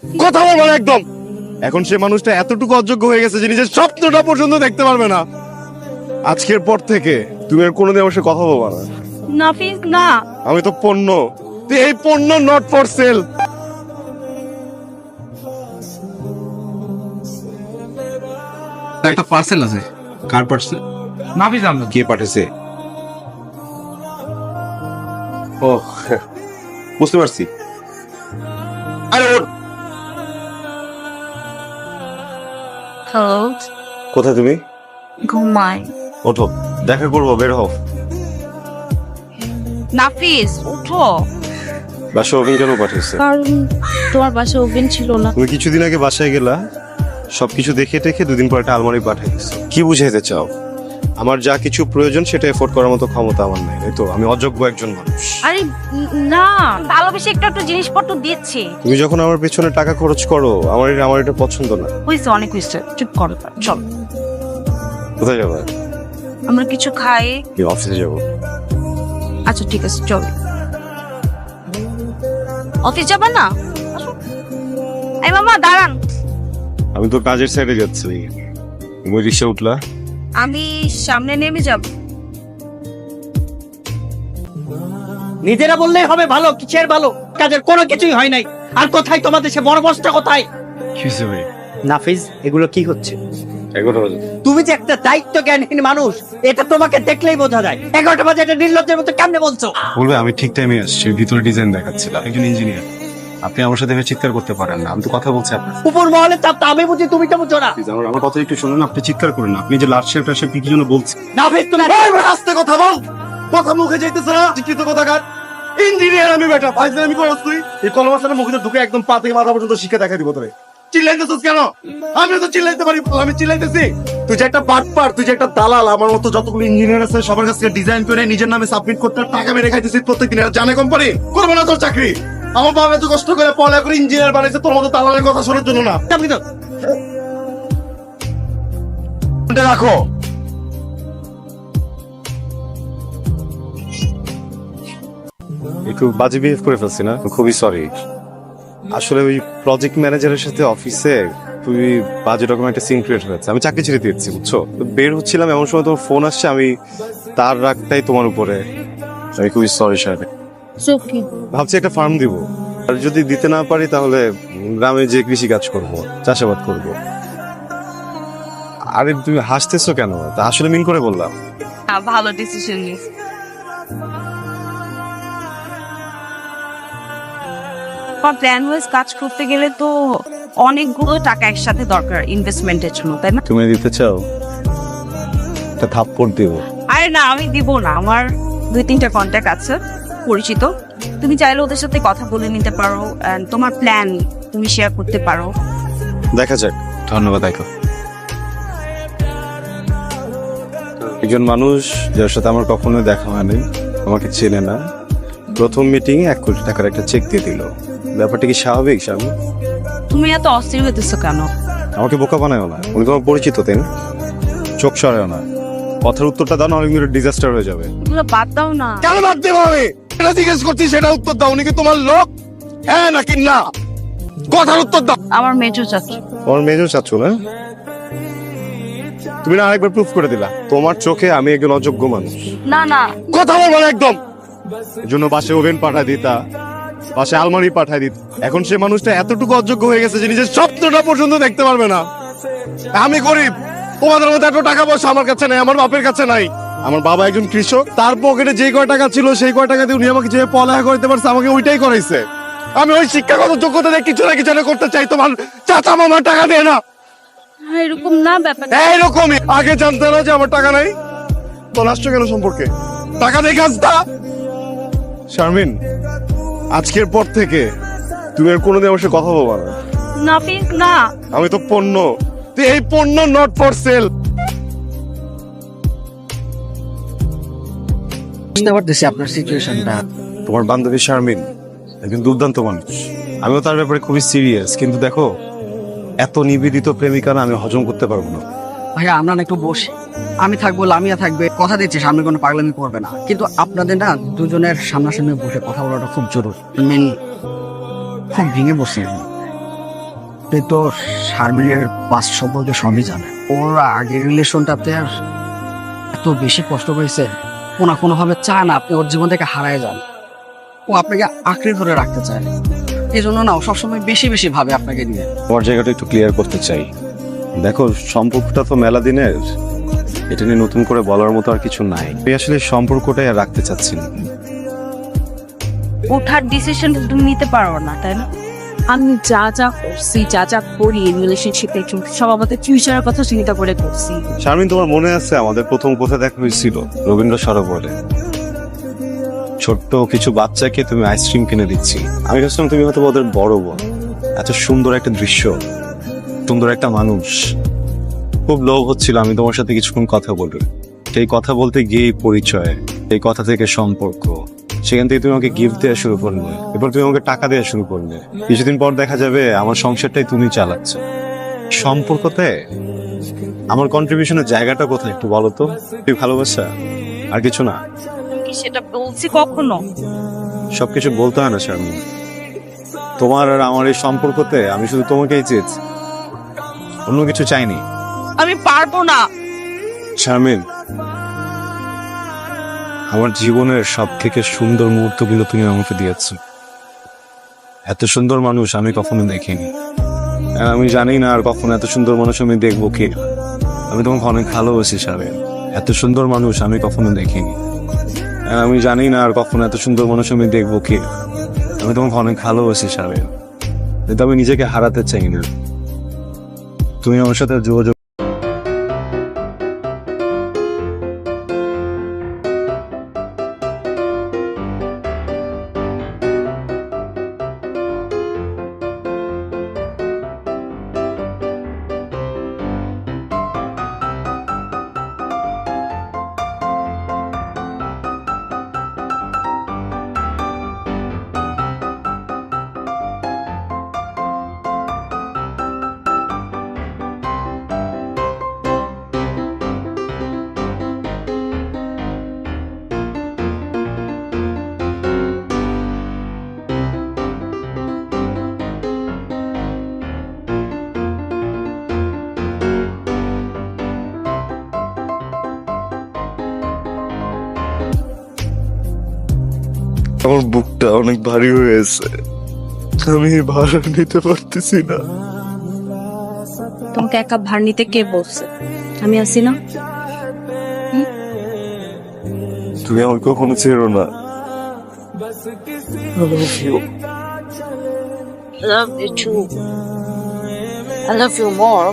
কথা বলবো না একদম। এখন সে মানুষটা এতটুকু অযোগ্য হয়ে গেছে যে নিজের স্বপ্নটা পর্যন্ত দেখতে পারবে না। আজকের পর থেকে তুমি আর কোনোদিন আমার সাথে কথা বলবা না। নাফিস না, আমি তো পণ্য, এই পণ্য নট ফর সেল। একটা পার্সেল আছে। কার পার্সেল? নাফিস আহমেদ। কে পাঠিয়েছে? ও, বুঝতে পারছি। আরে ওঠ। হ্যালো, কোথায় তুমি? ঘুমাই। ওঠো, দেখা করবো, বের হও। নাফিস উঠো। বাসা ওভেন কেন পাঠিয়েছে? কারণ তোমার বাসায় ওভেন ছিল না। তুমি কিছুদিন আগে বাসায় গেলা, সবকিছু দেখে টেখে দুদিন পর একটা আলমারি পাঠিয়ে দিচ্ছ। কি বুঝাইতে চাও? আমার যা কিছু প্রয়োজন সেটা এফোর্ড করার মতো ক্ষমতা আমার নাই, তাই তো? আমি অযোগ্য একজন মানুষ। আরে না, ভালোবেসে একটু একটু জিনিসপত্র দিচ্ছি। তুমি যখন আমার পেছনে টাকা খরচ করো, আমার এটা পছন্দ না। হয়েছে, অনেক হয়েছে, চুপ করো, চল কোথায় যাবো? আমরা কিছু খাই। কি অফিসে যাবো? আচ্ছা ঠিক আছে, চল। অফিস যাবা না? আসো। এই মামা দাঁড়ান। আমি তো কাজের সাইডে যাচ্ছি। তুমি রিক্সা উঠলা? আমি সামনে নেমে যাব। নিজেরা বললেই হবে ভালো, কিসের ভালো? কাজের কোনো কিছুই হয় নাই। আর কোথায় তোমাদের সে বড় বসটা কোথায়? কি হয়েছে ভাই? নাফিজ, এগুলো কি হচ্ছে? 11টা বাজে। তুমি যে একটা দায়িত্ব জ্ঞানহীন মানুষ, এটা তোমাকে দেখলেই বোঝা যায়। 11টা বাজে এটা নির্লজ্জের মতো কেমনে বলছো? বলবে আমি ঠিক টাইমে আসছি, ভিতরে ডিজাইন দেখাচ্ছিলাম। একজন ইঞ্জিনিয়ার, আপনি আমার সাথে এভাবে চিৎকার করতে পারেন না। আমি তো কথা বলছি আপনার। উপর মহলে চাপ তো আমি বুঝি, তুমি তো বুঝো না। আমার কথা একটু শুনুন, আপনি চিৎকার করেন না। আপনি যে লাস্ট শেফটা সে কি জন্য বলছেন? নাফিজ তুমি আস্তে কথা বল, কথা মুখে যাইতেছে না। শিক্ষিত কথাকার ইঞ্জিনিয়ার আমি, বেটা ফাইজলামি আমি করছ তুই। এই কলমাসানের মুখে ঢুকে একদম পা থেকে মাথা পর্যন্ত শিক্ষা দেখাই দিব তোরে। চিল্লাইতেছিস কেন? আমি তো চিল্লাইতে পারি, আমি চিল্লাইতেছি। তুই যে একটা বাটপার, তুই যে একটা দালাল। আমার মতো যতগুলো ইঞ্জিনিয়ার আছে সবার কাছ থেকে ডিজাইন করে নিজের নামে সাবমিট করতে টাকা মেরে খাইতেছিস প্রত্যেকদিন। জানে কোম্পানি করবো না তোর চাকরি। আমার বাবা এত কষ্ট করে পড়ালেখা করে ইঞ্জিনিয়ার বানাইছে তোর মতো দালালের কথা শোনার জন্য না। আপনি তো রাখো। একটু বাজে বিহেভ করে ফেলছি না? খুবই সরি। আসলে ওই প্রজেক্ট ম্যানেজারের সাথে অফিসে তুই বাজে রকম একটা সিন ক্রিয়েট হয়েছে। আমি চাকরি ছেড়ে দিয়েছি, বুঝছো? তো বের হচ্ছিলাম, এমন সময় তোমার ফোন আসছে। আমি তার রাগটাই তোমার উপরে। আমি খুবই সরি স্যার। ভাবছি একটা ফার্ম দিব, আর যদি দিতে না পারি তাহলে গ্রামে যে কৃষি কাজ করবো, চাষাবাদ করব। আরে তুমি হাসতেছো কেন? তা আসলে মিন করে বললাম। ভালো ডিসিশন নিস। প্ল্যান ওয়াইজ কাজ করতে গেলে তো অনেকগুলো টাকা একসাথে দরকার ইনভেস্টমেন্টের জন্য, তাই না? তুমি দিতে চাও? একটা থাপ্পড় দিব। আরে না, আমি দিব না। আমার 2-3টা কন্ট্যাক্ট আছে পরিচিত। তুমি চাইলে ওদের সাথে কথা বলে নিতে পারো, and তোমার প্ল্যান তুমি শেয়ার করতে পারো। দেখা যাক। ধন্যবাদ আইকো। একজন মানুষ যার সাথে আমার কখনো দেখা হয়নি, আমাকে চেনে না, প্রথম মিটিং 1 কোটি টাকার একটা চেক দিয়ে দিল। ব্যাপারটা কি স্বাভাবিক স্বামী? তুমি এত অস্থির হইতেছো কেন? আমাকে বোকা বানায়ও না। উনি তোমার পরিচিত, তাই না? চোখ সরায়ও না। কথার উত্তরটা দাও না, অনেক ডিজাস্টার হয়ে যাবে। এগুলো বাদ দাও না। কেন বাদ দেবো আমি? এটা জিজ্ঞেস করছি, সেটা উত্তর দাও। উনি কি তোমার লোক? হ্যাঁ নাকি না? কথার উত্তর দাও। আমার মেজো চাচু। তোমার মেজো চাচু না? তুমি না আরেকবার প্রুফ করে দিলা তোমার চোখে আমি একজন অযোগ্য মানুষ। না না, কথা বলবো না একদম। এর জন্য বাসে ওভেন পাঠায় দিতা, বাসে আলমারি পাঠায় দিত। এখন সে মানুষটা এতটুকু অযোগ্য হয়ে গেছে যে নিজের স্বপ্নটা পর্যন্ত দেখতে পারবে না। আমি গরিব, তোমাদের মধ্যে এত টাকা পয়সা আমার কাছে নাই, আমার বাপের কাছে নাই। আমার বাবা একজন কৃষক, তার পকেটে যে কয় টাকা ছিল সেই কয় টাকা দিয়ে উনি আমাকে যে পড়ালেখা করতে পারছে, আমাকে ওইটাই করাইছে। আমি ওই শিক্ষাগত যোগ্যতা দিয়ে কিছু না কিছু করতে চাই। তোমার চাচা মামার টাকা দেয় না। এরকম না ব্যাপার। এইরকমই। আগে জানতে না যে আমার টাকা নাই, তো আসছো কেন সম্পর্কে? টাকা নেই কাজটা। শারমিন, আজকের পর থেকে তুমি আর কোনোদিন আমার সাথে কথা বলবা না। নাফিস না, আমি তো পণ্য, এই পণ্য নট ফর সেল। বুঝতে পারতেছি আপনার সিচুয়েশনটা। তোমার বান্ধবী শারমিন একজন দুর্দান্ত মানুষ, আমিও তার ব্যাপারে খুবই সিরিয়াস। কিন্তু দেখো, এত নিবেদিত প্রেমিকা না আমি হজম করতে পারবো না। ভাইয়া আমরা না একটু বসি, আমি থাকবো, লামিয়া থাকবে, কথা দিচ্ছি সামনে কোনো পাগলামি করবে না। কিন্তু আপনাদের না দুজনের সামনাসামনি বসে কথা বলাটা খুব জরুরি। মেন খুব ভেঙে বসছি আমি। আপনি তো শারমিনের পাস্ট সম্পর্কে সবই জানেন। ওর আগের রিলেশনটাতে আর এত বেশি কষ্ট পেয়েছে, ও না কোনোভাবে চায় না আপনি ওর জীবন থেকে হারায় যান। ও আপনাকে আঁকড়ে ধরে রাখতে চায়, এই জন্য না ও সবসময় বেশি বেশি ভাবে আপনাকে নিয়ে। তোমার জায়গাটা একটু ক্লিয়ার করতে চাই। দেখো, সম্পর্কটা তো মেলা দিনের, এটা নিয়ে নতুন করে বলার মতো আর কিছু নাই। আমি আসলে সম্পর্কটাই আর রাখতে চাচ্ছি না। ওঠার ডিসিশন তুমি নিতে পারো না, তাই না? আমি যা যা করছি, যা যা করি রিলেশনশিপে, সব আমাদের ফিউচারের কথা চিন্তা করে করছি। শারমিন, তোমার মনে আছে আমাদের প্রথম কোথায় দেখা হয়েছিল? রবীন্দ্র সরোবরে। ছোট্ট কিছু বাচ্চাকে তুমি আইসক্রিম কিনে দিচ্ছি। আমি ভাবছিলাম তুমি হয়তো ওদের বড় বোন। এত সুন্দর একটা দৃশ্য, সুন্দর একটা মানুষ, খুব লোভ হচ্ছিল আমি তোমার সাথে কিছুক্ষণ কথা বলবো। সেই কথা বলতে গিয়েই পরিচয়, এই কথা থেকে সম্পর্ক, সেখান থেকে তুমি আমাকে গিফট দেওয়া শুরু করলে, এরপর তুমি আমাকে টাকা দেওয়া শুরু করলে। কিছুদিন পর দেখা যাবে আমার সংসারটাই তুমি চালাচ্ছ। সম্পর্কতে আমার কন্ট্রিবিউশনের জায়গাটা কোথায় একটু বলো তো? তুই ভালোবাসা আর কিছু না? কি সেটা বলছি কখনো? সবকিছু বলতে হয় না শারমিন। তোমার আর আমার এই সম্পর্কতে আমি শুধু তোমাকেই চেয়েছি, অন্য কিছু চাইনি। আমি পারবো না। শারমিন, আমার জীবনের সব থেকে সুন্দর মুহূর্তগুলো তুমি আমাকে দিয়েছো। এত সুন্দর মানুষ আমি কখনো দেখিনি, আর আমি জানি না আর কখনো এত সুন্দর মানুষ আমি দেখবো কি। আমি তোমাকে অনেক ভালোবাসি শারমিন। এত সুন্দর মানুষ আমি কখনো দেখিনি, আর আমি জানি না আর কখনো এত সুন্দর মানুষ আমি দেখবো কি। আমি তোমাকে অনেক ভালোবাসি শারমিন, কিন্তু আমি নিজেকে হারাতে চাই না। তুমি আমার সাথে যোগাযোগ আমার বুকটা অনেক ভারী হয়েছে, আমি ভার নিতে পারতেছি না। তোমাকে একা ভার নিতে কে বলছে? আমি আছি না। তুমি আমাকে কখনো ছেড়ো না। I love you. I love you too. I love you more.